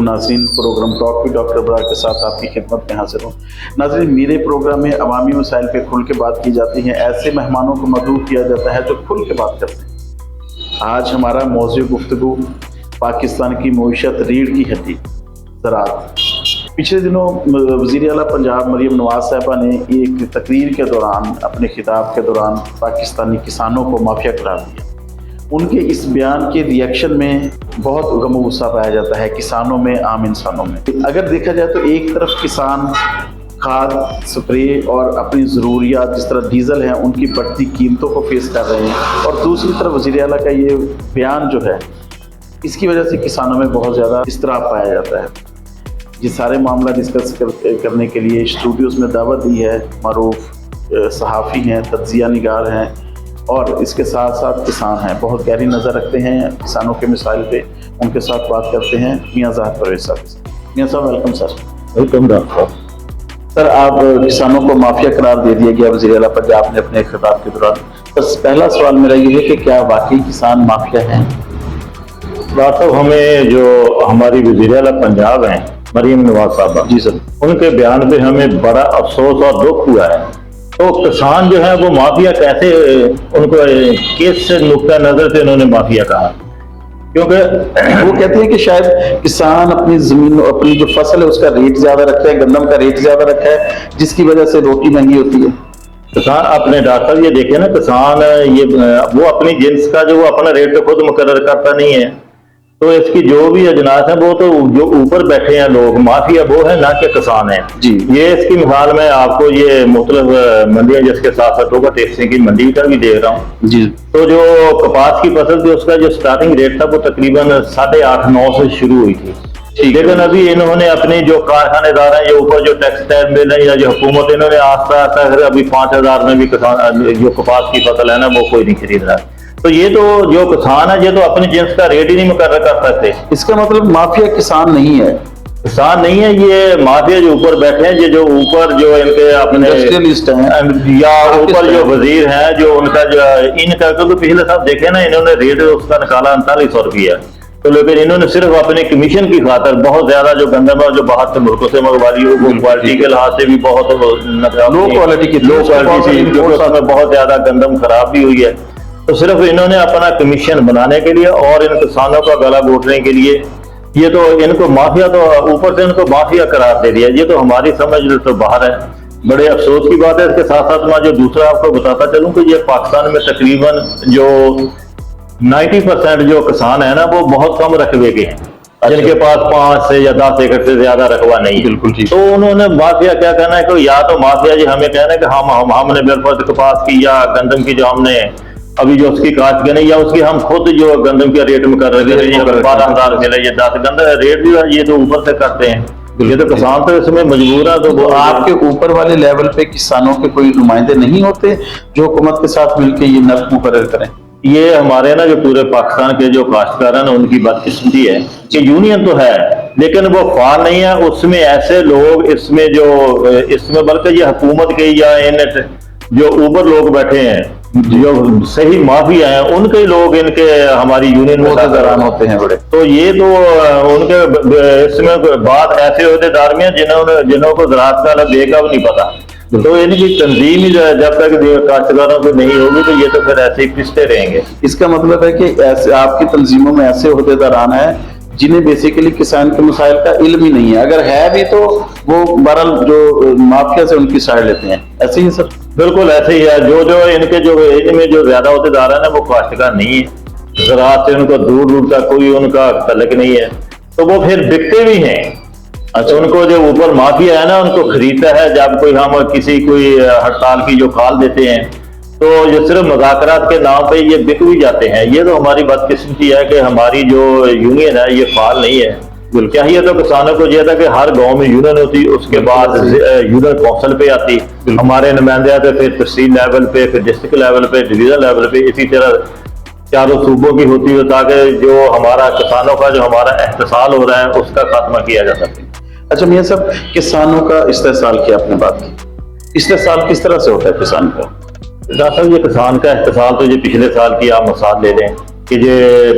नाज़रीन, program talk with doctor Abrar के साथ आपकी खिदमत में हाजिर हूँ। नाज़रीन, मेरे प्रोग्राम में अवामी मसाइल पे खुल के बात की जाती है, ऐसे मेहमानों को मदऊ किया जाता है जो खुल के बात करते हैं। आज हमारा मौज़ू गुफ्तगू पाकिस्तान की मईशत रीढ़ की हड्डी ज़राअत। पिछले दिनों वज़ीर आला पंजाब मरीम नवाज़ साहिबा ने एक तकरीर के दौरान, अपने खिताब के दौरान पाकिस्तानी किसानों को माफिया करार दिया। उनके इस बयान के रिएक्शन में बहुत गम गुस्सा पाया जाता है किसानों में, आम इंसानों में। अगर देखा जाए तो एक तरफ किसान खाद, स्प्रे और अपनी ज़रूरियात जिस तरह डीज़ल है उनकी बढ़ती कीमतों को फेस कर रहे हैं, और दूसरी तरफ वज़ीर आला का ये बयान जो है इसकी वजह से किसानों में बहुत ज़्यादा इस्तराब पाया जाता है। ये सारे मामला डिस्कस करने के लिए स्टूडियोज़ में दावत दी है मरूफ सहाफ़ी हैं, तज्ज़िया निगार हैं, और इसके साथ साथ किसान हैं, बहुत गहरी नज़र रखते हैं किसानों के मसाइल पे। उनके साथ बात करते हैं मियाँ ज़ाहिर परवेज़ साहब। मियाँ साहब welcome sir. Welcome doctor. Sir, आप किसानों को माफिया करार दे दिया गया वज़ीर आला पंजाब ने अपने खिताब के दौरान। बस पहला सवाल मेरा ये है कि क्या वाकई किसान माफिया हैं? डॉक्टर, हमें जो हमारी वज़ीर आला पंजाब हैं मरीम नवाज साहबा, जी सर, उनके बयान पे हमें बड़ा अफसोस और दुख हुआ है। तो किसान जो है वो माफिया कैसे, उनको किस नुक्ता नज़र से उन्होंने माफिया कहा? क्योंकि वो कहते हैं कि शायद किसान अपनी ज़मीन, अपनी जो फसल है उसका रेट ज़्यादा रखा है, गंदम का रेट ज़्यादा रखा है, जिसकी वजह से रोटी महंगी होती है। किसान अपने डॉक्टर ये देखे ना, किसान ये वो अपनी जिन्स का जो वो अपना रेट तो खुद मुकर्रर करता नहीं है, तो इसकी जो भी अजनास है वो तो जो ऊपर बैठे हैं लोग, माफिया वो है, ना कि किसान है जी। ये इसकी मिसाल मैं आपको ये मुख्तलिफ मंडियां जिसके साथ साथ होगा टेक्सटाइल की मंडी का भी देख रहा हूँ जी। तो जो कपास की फसल थी उसका जो स्टार्टिंग रेट था वो तकरीबन 8.5-9 से शुरू हुई थी, लेकिन अभी इन्होंने अपने जो कारखानेदार हैं, ये ऊपर जो टेक्सटाइल मिल है या जो हुकूमत, इन्होंने आस्ता आस्ता अभी 5,000 में भी किसान जो कपास की फसल है ना वो कोई नहीं खरीद रहा। तो ये तो जो किसान है ये तो अपनी जिन्स का रेट ही नहीं मुकर्रर कर सकते। इसका मतलब माफिया किसान नहीं है, किसान नहीं है, ये माफिया जो ऊपर बैठे हैं, ये जो ऊपर जो इनके अपने इंडस्ट्रियलिस्ट हैं या ऊपर जो वजीर हैं, जो उनका जो इनका, क्योंकि पिछले साल देखे ना इन्होंने रेट उसका निकाला 3900 रुपया, तो लेकिन इन्होंने सिर्फ अपने कमीशन की खातर बहुत ज्यादा जो गंदम है जो बाहर से मुल्कों से मंगवा ली, वो क्वालिटी के लिहाज से भी बहुत लो क्वालिटी की बहुत ज्यादा गंदम खराब भी हुई है। तो सिर्फ इन्होंने अपना कमीशन बनाने के लिए और इन किसानों का गला घोटने के लिए ये तो इनको माफिया, तो ऊपर से इनको माफिया करार दे दिया। ये तो हमारी समझ तो बाहर है। बड़े अफसोस की बात है। इसके साथ साथ मैं जो दूसरा आपको बताता चलूं कि ये पाकिस्तान में तकरीबन जो 90% जो किसान है ना वो बहुत कम रकबे के हैं, जिनके पास 5 से या 10 एकड़ से ज्यादा रकबा नहीं है। बिल्कुल ठीक। तो उन्होंने माफिया क्या कहना है कि या तो माफिया जी हमें कहना है कि हमने बिलफर्ज कपास की या गंदम की जो हमने अभी जो उसकी काट के नहीं, या उसकी हम खुद जो गंदम के रेट में कर रहे थे 12,000 मिले, ये 10 गंदम रेट भी है, ये तो ऊपर से करते हैं। ये तो किसान तो इसमें मजबूर है। तो आपके ऊपर वाले लेवल पे किसानों के कोई नुमाइंदे नहीं होते जो हुकूमत के साथ मिलकर ये नर्क मुकर्रर करें? ये हमारे ना जो पूरे पाकिस्तान के जो काश्तकार है ना उनकी बदकिस्मती है कि यूनियन तो है लेकिन वो फाल नहीं है। उसमें ऐसे लोग इसमें बल्कि ये हुकूमत के या इन जो ऊपर लोग बैठे हैं जो सही माफिया हैं उनके लोग इनके हमारी यूनियन में दौरान होते हैं बड़े। तो ये तो उनके इसमें बात ऐसे होतेदार में जिन्हों को ज़राअत का बेका भी नहीं पता। तो इनकी तंजीम ही जब तक काश्तकारों को नहीं होगी तो ये तो फिर ऐसे ही पिसते रहेंगे। इसका मतलब है कि ऐसे आपकी तंजीमों में ऐसे होतेदारान हैं जिन्हें बेसिकली किसान के मसाइल का इल्म ही नहीं है, अगर है भी तो वो बहरहाल जो माफिया से उनकी साइड लेते हैं। ऐसे ही सर? बिल्कुल ऐसे ही है। जो इनके जो इनमें जो ज्यादा होतेदार है ना वो काश्तकार नहीं है, ज़राअत से उनको दूर दूर तक कोई उनका तल्लुक नहीं है, तो वो फिर बिकते भी हैं। अच्छा, उनको जो ऊपर माफिया है ना उनको खरीदता है। जब कोई हम कोई हड़ताल की जो कॉल देते हैं तो ये सिर्फ मुज़ाकरात के नाम पे ये बिक भी जाते हैं। ये तो हमारी बदकिस्मती है कि हमारी जो यूनियन है ये फाल नहीं है। चाहिए तो किसानों को यह था कि हर गांव में यूनियन होती, उसके बाद यूनियन काउंसिल पे आती, हमारे नुमाइंदे आते, फिर तहसील लेवल पे, फिर डिस्ट्रिक्ट लेवल पे, डिवीजन लेवल पे, इसी तरह चारों सूबों की होती है ताकि जो हमारा किसानों का जो हमारा एहतसाल हो रहा है उसका खात्मा किया जा सके। अच्छा मियां साहब, किसानों का इस्तेहसाल की आपने बात की, इस्तेहसाल किस तरह से होता है किसान का? डॉक्टर, ये किसान का इस्तेसाल तो ये पिछले साल की आप मिसाल ले लें کہ یہ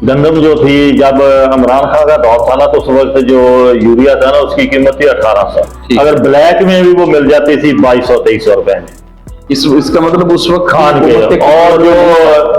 گندم جو تھی جب عمران خان کا دور تھا نا تو اس وقت جو یوریا تھا نا اس کی قیمت تھی 1800، اگر بلیک میں بھی وہ مل جاتی تھی 2200-2300 روپے میں، اس کا مطلب اس وقت کھان کے، اور جو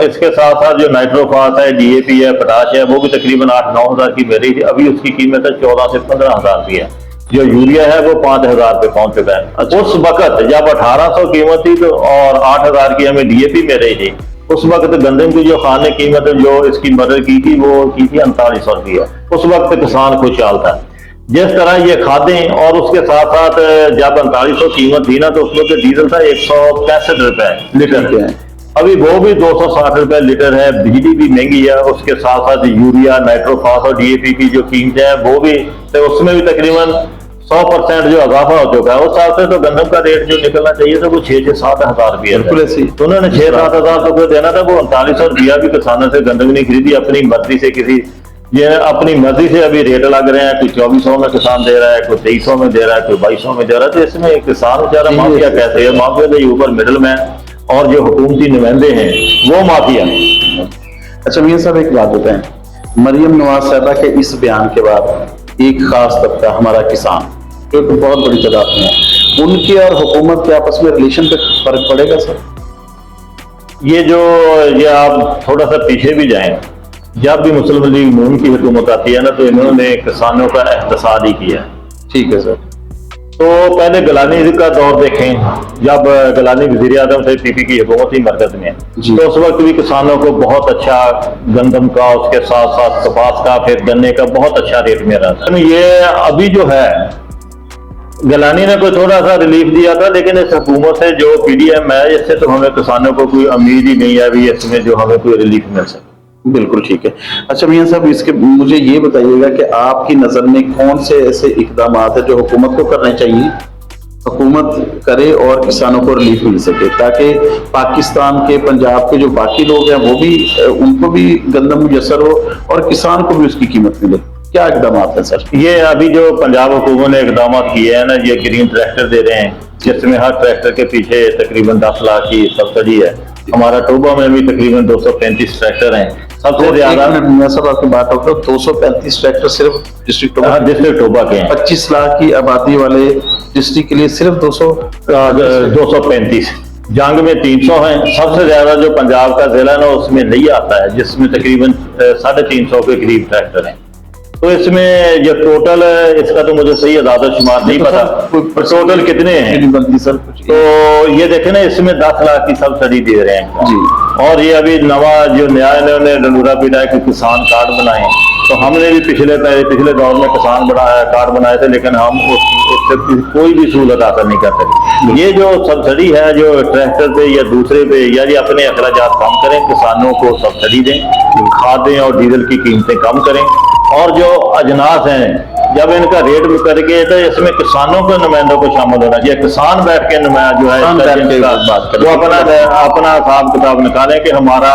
اس کے ساتھ ساتھ جو نائٹروفاس ہے، ڈی اے پی ہے، پوٹاش ہے، وہ بھی تقریباً 8-9 ہزار کی مل رہی تھی، ابھی اس کی قیمت ہے 14 سے 15 ہزار روپیہ ہے، جو یوریا ہے وہ 5000 پہ پہنچ چکا ہے۔ اس وقت جب 1800 قیمت تھی تو اور 8000 کی ہمیں ڈی اے پی مل رہی تھی، اس وقت گندم کی جو خانے قیمت جو اس کی مدد کی تھی وہ کی تھی 3900 روپیہ، اس وقت کسان خوشحال تھا۔ جس طرح یہ کھادیں اور اس کے ساتھ ساتھ جب 3900 قیمت تھی نا تو اس وقت ڈیزل تھا 165 روپے لیٹر کے، ابھی وہ بھی 260 روپے لیٹر ہے، بجلی بھی مہنگی ہے، اس کے ساتھ ساتھ یوریا، نائٹروفاس اور ڈی اے پی کی جو قیمت ہے وہ بھی، تو اس میں بھی تقریباً 100% جو اضافہ ہو چکا ہے۔ اس سال سے تو گندم کا ریٹ جو نکلنا چاہیے تھا وہ 6-7 ہزار روپیہ ہے، تو انہوں نے 6-7 ہزار روپے دینا تھا، وہ 3900 روپیہ بھی کسانوں سے گندم نہیں خریدی، اپنی مرضی سے کسی یہ اپنی مرضی سے ابھی ریٹ لگ رہے ہیں، کوئی 2400 میں کسان دے رہا ہے، کوئی 2300 میں دے رہا ہے، کوئی 2200 میں دے رہا ہے، تو اس میں کسان بیچارہ مافیا کہتے ہیں، مافیا کے اوپر مڈل مین اور جو حکومتی نمائندے ہیں وہ مافیا ہیں۔ اچھا میاں صاحب ایک بات بتائیں، مریم نواز صاحبہ کے اس بیان کے بعد ایک خاص طبقہ ہمارا کسان جو کہ بہت بڑی تعداد میں ہے، ان کے اور حکومت کے آپس میں ریلیشن پہ فرق پڑے گا سر؟ یہ آپ تھوڑا سا پیچھے بھی جائیں، جب بھی مسلم لیگ نون کی حکومت آتی ہے نا تو انہوں نے کسانوں کا احتساب ہی کیا ہے۔ ٹھیک ہے سر۔ تو پہلے گیلانی کا دور دیکھیں، جب گیلانی وزیر اعظم سے پی پی کی حکومت ہی مرکز میں، تو اس وقت بھی کسانوں کو بہت اچھا گندم کا، اس کے ساتھ ساتھ کپاس کا، پھر گنے کا بہت اچھا ریٹ مل رہا تھا۔ یہ ابھی جو ہے گیلانی نے کوئی تھوڑا سا ریلیف دیا تھا، لیکن اس حکومت سے جو پی ڈی ایم ہے اس سے تو ہمیں کسانوں کو کوئی امید ہی نہیں ہے ابھی اس میں جو ہمیں کوئی ریلیف مل سکے۔ بالکل ٹھیک ہے۔ اچھا میاں صاحب اس کے مجھے یہ بتائیے گا کہ آپ کی نظر میں کون سے ایسے اقدامات ہیں جو حکومت کو کرنے چاہیے، حکومت کرے اور کسانوں کو ریلیف مل سکے، تاکہ پاکستان کے، پنجاب کے جو باقی لوگ ہیں وہ بھی، ان کو بھی گندم میسر ہو اور کسان کو بھی اس کی قیمت ملے؟ کیا اقدامات ہیں سر؟ یہ ابھی جو پنجاب حکومت نے اقدامات کیے ہیں نا، یہ گرین ٹریکٹر دے رہے ہیں جس میں ہر ٹریکٹر کے پیچھے تقریباً 10 لاکھ کی سبسڈی ہے۔ ہمارا ٹوبا میں بھی تقریباً 235 ٹریکٹر ہیں، سب سے زیادہ میاں صاحب آپ کی بات ہوگا 235 ٹریکٹر صرف ڈسٹرکٹ ٹوبا کے ہیں، 25 لاکھ کی آبادی والے ڈسٹرکٹ کے لیے صرف 235، جنگ میں 300 ہیں۔ سب سے زیادہ جو پنجاب کا ضلع ہے نا اس میں نہیں آتا ہے، جس میں تقریباً 350 کے قریب ٹریکٹر ہیں۔ تو اس میں جو ٹوٹل اس کا تو مجھے صحیح اعداد و شمار نہیں پتا ٹوٹل کتنے ہیں، تو یہ دیکھیں نا اس میں 10 لاکھ کی سبسڈی دے رہے ہیں جی۔ اور یہ ابھی جو نیا انہوں نے ڈنورا پیٹا ہے کہ کسان کارڈ بنائے، تو ہم نے بھی پچھلے دور میں کسان کارڈ بنائے تھے، لیکن ہم اس سے کوئی بھی سہولت حاصل نہیں کر سکتے۔ یہ جو سبسڈی ہے جو ٹریکٹر پہ یا دوسرے پہ، یا یہ اپنے اخراجات کم کریں، کسانوں کو سبسڈی دیں، کھادیں اور ڈیزل کی قیمتیں کم کریں، اور جو اجناس ہیں جب ان کا ریٹ کر کے تو اس میں کسانوں کے نمائندوں کو شامل ہونا چاہیے، کسان بیٹھ کے نمایاں جو ہے وہ اپنا حساب کتاب نکالیں کہ ہمارا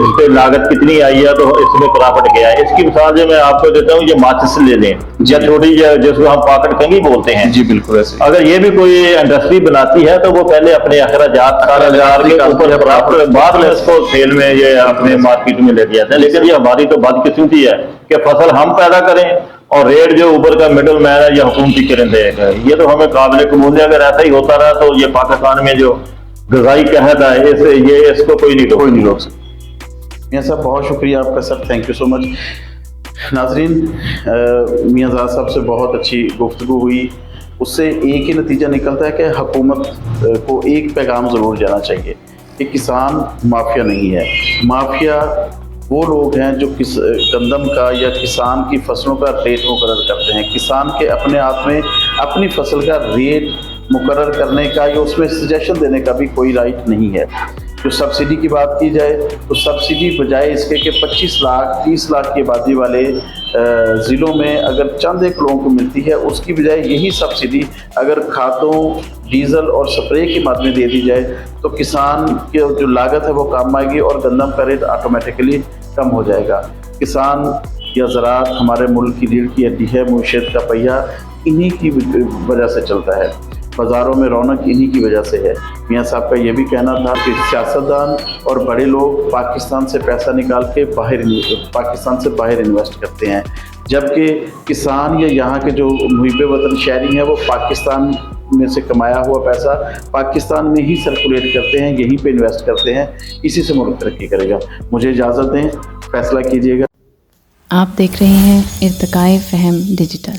اس پہ لاگت کتنی آئی ہے، تو اس میں پرافٹ کیا ہے۔ اس کی مثال جو میں آپ کو دیتا ہوں، یہ ماچس لے لیں یا چھوٹی جس کو ہم پاکٹ کنگھی بولتے ہیں جی بالکل ایسے، اگر یہ بھی کوئی انڈسٹری بناتی ہے تو وہ پہلے اپنے اخراجات کے اوپر بعد میں اس کو سیل میں یہ اپنے مارکیٹ میں لے کے آتے ہیں۔ لیکن یہ ہماری تو بدقسمتی ہے کہ فصل ہم پیدا کریں اور ریٹ جو اوپر کا مڈل مین ہے یا حکومتی کرندے ہے، یہ تو ہمیں قابل قبول ہے۔ اگر ایسا ہی ہوتا رہا تو یہ پاکستان میں جو غذائی قحط ہے اس کو کوئی نہیں روک سکتا۔ میاں صاحب بہت شکریہ آپ کا سر، تھینک یو سو مچ۔ ناظرین، میاں زاد صاحب سے بہت اچھی گفتگو ہوئی، اس سے ایک ہی نتیجہ نکلتا ہے کہ حکومت کو ایک پیغام ضرور جانا چاہیے کہ کسان مافیا نہیں ہے، مافیا وہ لوگ ہیں جو گندم کا یا کسان کی فصلوں کا ریٹ مقرر کرتے ہیں۔ کسان کے اپنے ہاتھ میں اپنی فصل کا ریٹ مقرر کرنے کا یا اس میں سجیشن دینے کا بھی کوئی رائٹ نہیں ہے۔ جو سبسڈی کی بات کی جائے تو سبسڈی بجائے اس کے کہ 25 لاکھ 30 لاکھ کی آبادی والے ضلعوں میں اگر چند ایک لوگوں کو ملتی ہے، اس کی بجائے یہی سبسڈی اگر کھادوں، ڈیزل اور سپرے کی مد میں دے دی جائے تو کسان کی جو لاگت ہے وہ کم آئے گی اور گندم کا ریٹ آٹومیٹکلی کم ہو جائے گا۔ کسان یا زراعت ہمارے ملک کی ریڑھ کی ہڈی ہے، معیشت کا پہیہ انہی کی وجہ سے چلتا ہے، بازاروں میں رونق انہی کی وجہ سے ہے۔ मियाँ साहब का ये भी कहना था कि सियासतदान और बड़े लोग पाकिस्तान से पैसा निकाल के पाकिस्तान से बाहर इन्वेस्ट करते हैं, जबकि किसान या यहाँ के जो मुहिब वतन शहरी हैं वो पाकिस्तान में से कमाया हुआ पैसा पाकिस्तान में ही सर्कुलेट करते हैं, यहीं पे इन्वेस्ट करते हैं, इसी से मुल्क तरक्की करेगा। मुझे इजाज़त दें, फैसला कीजिएगा। आप देख रहे हैं इर्तिकाए फ़हम डिजिटल।